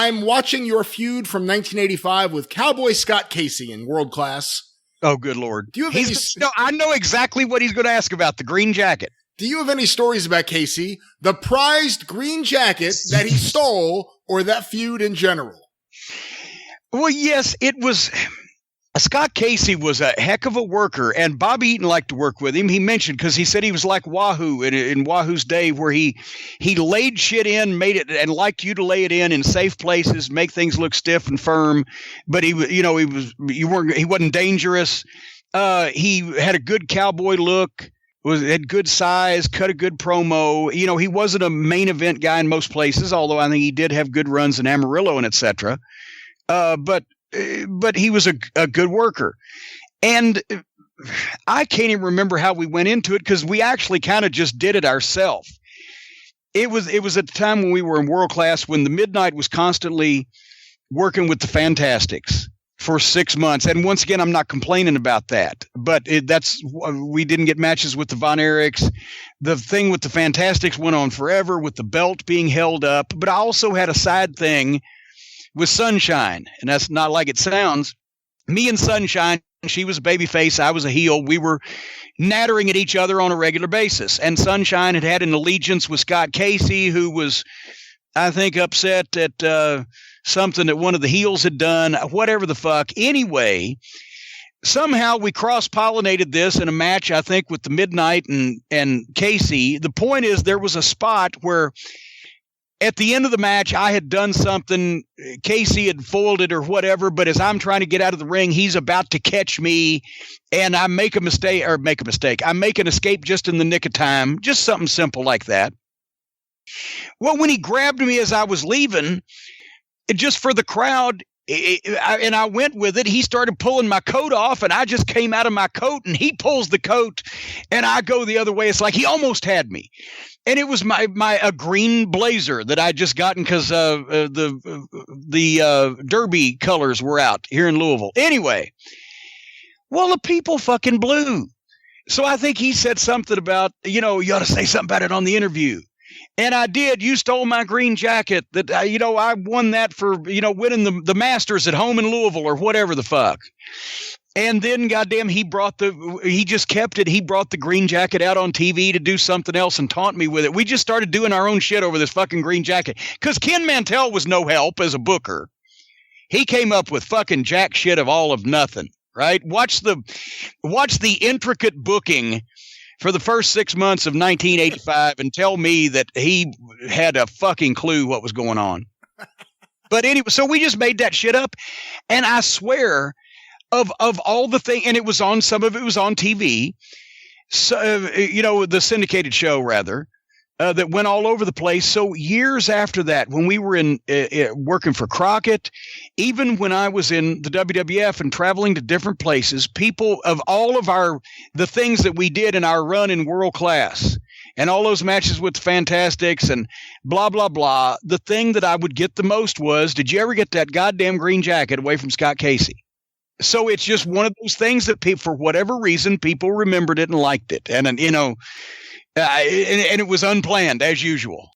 I'm watching your feud from 1985 with Cowboy Scott Casey in World Class. Oh, good Lord. Do you have No, I know exactly what he's going to ask about, the green jacket. Do you have any stories about Casey, the prized green jacket that he stole, or that feud in general? Well, yes, it was. Scott Casey was a heck of a worker, and Bobby Eaton liked to work with him. He mentioned, because he said he was like Wahoo in Wahoo's day, where he laid shit in, made it, and liked you to lay it in safe places, make things look stiff and firm. But he wasn't dangerous. He had a good cowboy look. Had good size, cut a good promo. He wasn't a main event guy in most places, although I think he did have good runs in Amarillo and etc. But he was a good worker. And I can't even remember how we went into it, because we actually kind of just did it ourselves. It was at the time when we were in World Class, when the Midnight was constantly working with the Fantastics for 6 months. And once again, I'm not complaining about that, but we didn't get matches with the Von Erichs. The thing with the Fantastics went on forever with the belt being held up, but I also had a side thing with Sunshine, and that's not like it sounds. Me and Sunshine, she was a babyface, I was a heel. We were nattering at each other on a regular basis, and Sunshine had an allegiance with Scott Casey, who was, I think, upset at something that one of the heels had done, whatever the fuck. Anyway, somehow we cross-pollinated this in a match, I think, with the Midnight and Casey. The point is, there was a spot where at the end of the match, I had done something, Casey had foiled it or whatever, but as I'm trying to get out of the ring, he's about to catch me, and I make a mistake. I make an escape just in the nick of time, just something simple like that. Well, when he grabbed me as I was leaving, just for the crowd, and I went with it, he started pulling my coat off, and I just came out of my coat, and he pulls the coat, and I go the other way. It's like he almost had me. And it was a green blazer that I just gotten because the Derby colors were out here in Louisville. Anyway, well, the people fucking blew. So I think he said something about, you ought to say something about it on the interview. And I did. You stole my green jacket that, I won that for, winning the Masters at home in Louisville or whatever the fuck. And then, goddamn, he just kept it. He brought the green jacket out on TV to do something else and taunt me with it. We just started doing our own shit over this fucking green jacket. Because Ken Mantell was no help as a booker. He came up with fucking jack shit of all of nothing, right? Watch the intricate booking for the first 6 months of 1985 and tell me that he had a fucking clue what was going on. But anyway, so we just made that shit up. And I swear, of all the things, and some of it was on TV, so, the syndicated show rather, that went all over the place. So years after that, when we were working for Crockett, even when I was in the WWF and traveling to different places, people of all of the things that we did in our run in World Class and all those matches with the Fantastics and blah, blah, blah, the thing that I would get the most was, did you ever get that goddamn green jacket away from Scott Casey? So it's just one of those things that for whatever reason, people remembered it and liked it. And it was unplanned as usual.